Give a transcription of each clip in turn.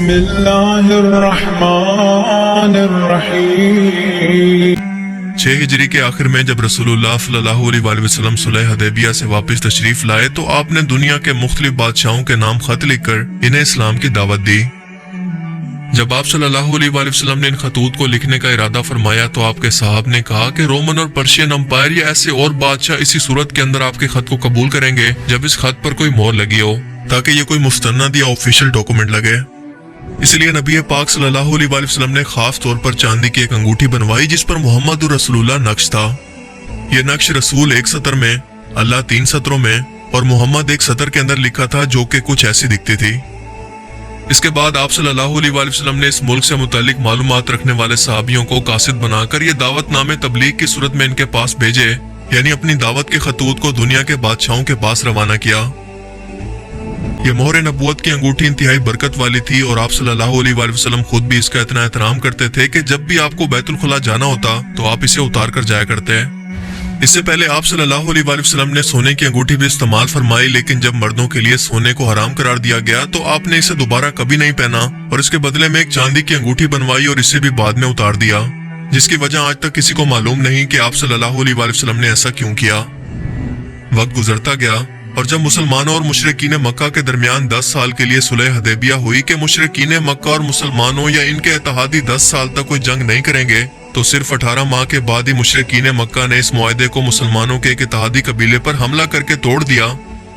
بسم اللہ الرحمن الرحیم۔ 6 ہجری کے آخر میں جب رسول اللہ صلی اللہ علیہ وآلہ وسلم صلح حدیبیہ سے واپس تشریف لائے تو آپ نے دنیا کے مختلف بادشاہوں کے نام خط لکھ کر انہیں اسلام کی دعوت دی۔ جب آپ صلی اللہ علیہ وآلہ وسلم نے ان خطوط کو لکھنے کا ارادہ فرمایا تو آپ کے صاحب نے کہا کہ رومن اور پرشین امپائر یا ایسے اور بادشاہ اسی صورت کے اندر آپ کے خط کو قبول کریں گے جب اس خط پر کوئی مہر لگی ہو، تاکہ یہ کوئی مستند یا آفیشل ڈاکومنٹ لگے۔ اس لیے نبی پاک صلی اللہ علیہ وآلہ وسلم نے خاص طور پر چاندی کی ایک انگوٹھی بنوائی جس پر محمد رسول اللہ نقش تھا۔ یہ نقش رسول 1 سطر میں، اللہ 3 سطروں میں اور محمد 1 سطر کے اندر لکھا تھا، جو کہ کچھ ایسی دکھتی تھی۔ اس کے بعد آپ صلی اللہ علیہ وآلہ وسلم نے اس ملک سے متعلق معلومات رکھنے والے صحابیوں کو قاصد بنا کر یہ دعوت نامے تبلیغ کی صورت میں ان کے پاس بھیجے، یعنی اپنی دعوت کے خطوط کو دنیا کے بادشاہوں کے پاس روانہ کیا۔ یہ مہر نبوت کی انگوٹھی انتہائی برکت والی تھی اور آپ صلی اللہ علیہ وآلہ وسلم خود بھی اس کا اتنا احترام کرتے تھے کہ جب بھی آپ کو بیت الخلا جانا ہوتا تو آپ اسے اتار کر جایا کرتے۔ اس سے پہلے آپ صلی اللہ علیہ وآلہ وسلم نے سونے کی انگوٹھی بھی استعمال فرمائی، لیکن جب مردوں کے لیے سونے کو حرام قرار دیا گیا تو آپ نے اسے دوبارہ کبھی نہیں پہنا اور اس کے بدلے میں ایک چاندی کی انگوٹھی بنوائی اور اسے بھی بعد میں اتار دیا، جس کی وجہ آج تک کسی کو معلوم نہیں کہ آپ صلی اللہ علیہ وآلہ وسلم نے ایسا کیوں کیا۔ وقت گزرتا گیا اور جب مسلمانوں اور مشرکین مکہ کے درمیان 10 سال کے لیے صلح حدیبیہ ہوئی کہ مشرکین مکہ اور مسلمانوں یا ان کے اتحادی 10 سال تک کوئی جنگ نہیں کریں گے، تو صرف 18 ماہ کے بعد ہی مشرکین مکہ نے اس معاہدے کو مسلمانوں کے ایک اتحادی قبیلے پر حملہ کر کے توڑ دیا۔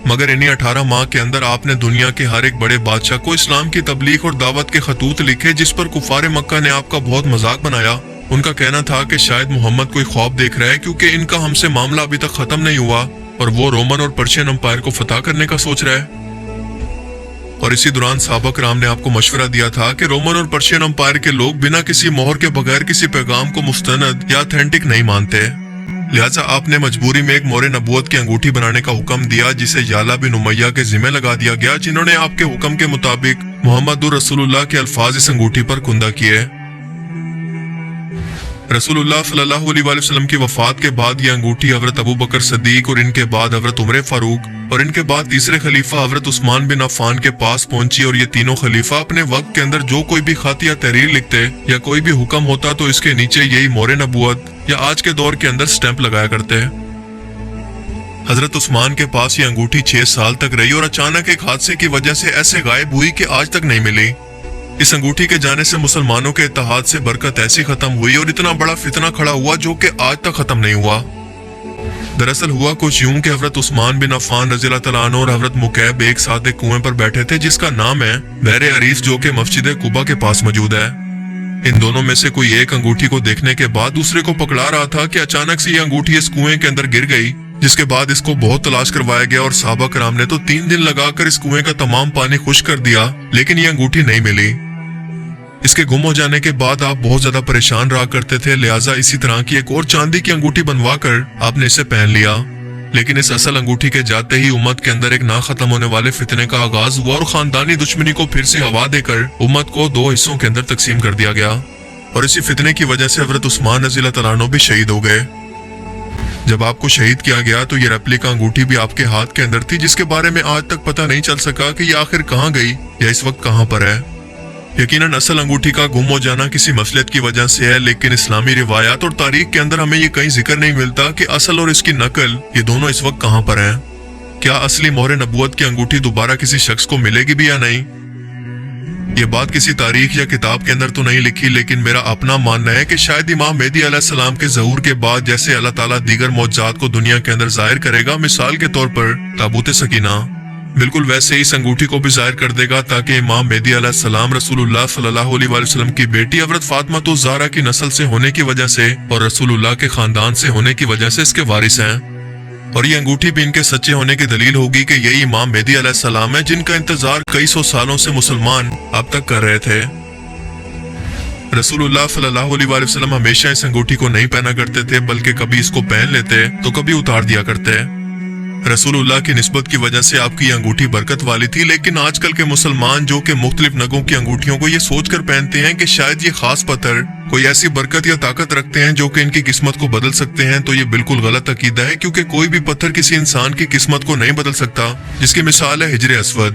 مگر انہی 18 ماہ کے اندر آپ نے دنیا کے ہر ایک بڑے بادشاہ کو اسلام کی تبلیغ اور دعوت کے خطوط لکھے، جس پر کفار مکہ نے آپ کا بہت مذاق بنایا۔ ان کا کہنا تھا کہ شاید محمد کوئی خواب دیکھ رہا ہے، کیونکہ ان کا ہم سے معاملہ ابھی تک ختم نہیں ہوا اور وہ رومن اور پرشین امپائر کو فتح کرنے کا سوچ رہا ہے۔ اور اسی دوران صحابہ کرام نے آپ کو مشورہ دیا تھا کہ رومن اور پرشین امپائر کے لوگ بنا کسی مہر کے بغیر کسی پیغام کو مستند یا اتھینٹک نہیں مانتے، لہٰذا آپ نے مجبوری میں ایک مہر نبوت کی انگوٹھی بنانے کا حکم دیا، جسے یالا بن امیہ کے ذمہ لگا دیا گیا، جنہوں نے آپ کے حکم کے مطابق محمد رسول اللہ کے الفاظ اس انگوٹھی پر کندہ کیے۔ رسول اللہ صلی اللہ علیہ وآلہ وسلم کی وفات کے بعد یہ انگوٹھی حضرت ابو بکر صدیق اور ان کے بعد حضرت عمر فاروق اور ان کے بعد تیسرے خلیفہ حضرت عثمان بن عفان کے پاس پہنچی، اور یہ تینوں خلیفہ اپنے وقت کے اندر جو کوئی بھی خط یا تحریر لکھتے یا کوئی بھی حکم ہوتا تو اس کے نیچے یہی مہر نبوت یا آج کے دور کے اندر سٹیمپ لگایا کرتے۔ حضرت عثمان کے پاس یہ انگوٹھی 6 سال تک رہی اور اچانک ایک حادثے کی وجہ سے ایسے غائب ہوئی کہ آج تک نہیں ملی۔ اس انگوٹھی کے جانے سے مسلمانوں کے اتحاد سے برکت ایسی ختم ہوئی اور اتنا بڑا فتنہ کھڑا ہوا جو کہ آج تک ختم نہیں ہوا۔ دراصل ہوا کچھ یوں کہ حضرت عثمان بن عفان رضی اللہ تعالیٰ عنہ اور حضرت مکیب ایک ساتھ ایک کنویں پر بیٹھے تھے، جس کا نام ہے بحر عریف، جو کہ مسجد قباء کے پاس موجود ہے۔ ان دونوں میں سے کوئی ایک انگوٹھی کو دیکھنے کے بعد دوسرے کو پکڑا رہا تھا کہ اچانک سے یہ انگوٹھی اس کنویں کے اندر گر گئی، جس کے بعد اس کو بہت تلاش کروایا گیا اور صحابہ کرام نے تو 3 دن لگا کر اس کنویں کا تمام پانی خشک کر دیا، لیکن یہ انگوٹھی نہیں ملی۔ اس کے گم ہو جانے کے بعد آپ بہت زیادہ پریشان رہا کرتے تھے، لہٰذا اسی طرح کی ایک اور چاندی کی انگوٹھی بنوا کر آپ نے اسے پہن لیا۔ لیکن اس اصل انگوٹھی کے جاتے ہی امت کے اندر ایک نہ ختم ہونے والے فتنے کا آغاز ہوا اور خاندانی دشمنی کو پھر سے ہوا دے کر امت کو 2 حصوں کے اندر تقسیم کر دیا گیا، اور اسی فتنے کی وجہ سے حضرت عثمان رضی اللہ تعالیٰ عنہ بھی شہید ہو گئے۔ جب آپ کو شہید کیا گیا تو یہ ریپلیکا انگوٹھی بھی آپ کے ہاتھ کے اندر تھی، جس کے بارے میں آج تک پتہ نہیں چل سکا کہ یہ آخر کہاں گئی یا اس وقت کہاں پر ہے۔ یقیناً اصل انگوٹھی کا گم ہو جانا کسی مصلحت کی وجہ سے ہے، لیکن اسلامی روایات اور تاریخ کے اندر ہمیں یہ کہیں ذکر نہیں ملتا کہ اصل اور اس کی نقل یہ دونوں اس وقت کہاں پر ہیں۔ کیا اصلی مہر نبوت کی انگوٹھی دوبارہ کسی شخص کو ملے گی بھی یا نہیں؟ یہ بات کسی تاریخ یا کتاب کے اندر تو نہیں لکھی، لیکن میرا اپنا ماننا ہے کہ شاید امام مہدی علیہ السلام کے ظہور کے بعد جیسے اللہ تعالیٰ دیگر معجزات کو دنیا کے اندر ظاہر کرے گا، مثال کے طور پر تابوت سکینہ، بالکل ویسے ہی اس انگوٹھی کو بھی ظاہر کر دے گا، تاکہ امام مہدی علیہ السلام رسول اللہ صلی اللہ علیہ وآلہ وسلم کی بیٹی حضرت فاطمہ الزہرا کی نسل سے ہونے کی وجہ سے اور رسول اللہ کے خاندان سے ہونے کی وجہ سے اس کے وارث ہیں، اور یہ انگوٹھی بھی ان کے سچے ہونے کی دلیل ہوگی کہ یہی امام مہدی علیہ السلام ہے، جن کا انتظار کئی 100 سالوں سے مسلمان اب تک کر رہے تھے۔ رسول اللہ صلی اللہ علیہ وآلہ وسلم ہمیشہ اس انگوٹھی کو نہیں پہنا کرتے تھے، بلکہ کبھی اس کو پہن لیتے تو کبھی اتار دیا کرتے۔ رسول اللہ کی نسبت کی وجہ سے آپ کی یہ انگوٹھی برکت والی تھی، لیکن آج کل کے مسلمان جو کہ مختلف نگوں کی انگوٹھیوں کو یہ سوچ کر پہنتے ہیں کہ شاید یہ خاص پتھر کوئی ایسی برکت یا طاقت رکھتے ہیں جو کہ ان کی قسمت کو بدل سکتے ہیں، تو یہ بالکل غلط عقیدہ ہے، کیونکہ کوئی بھی پتھر کسی انسان کی قسمت کو نہیں بدل سکتا، جس کی مثال ہے حجر اسود۔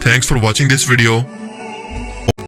Thanks for watching this video.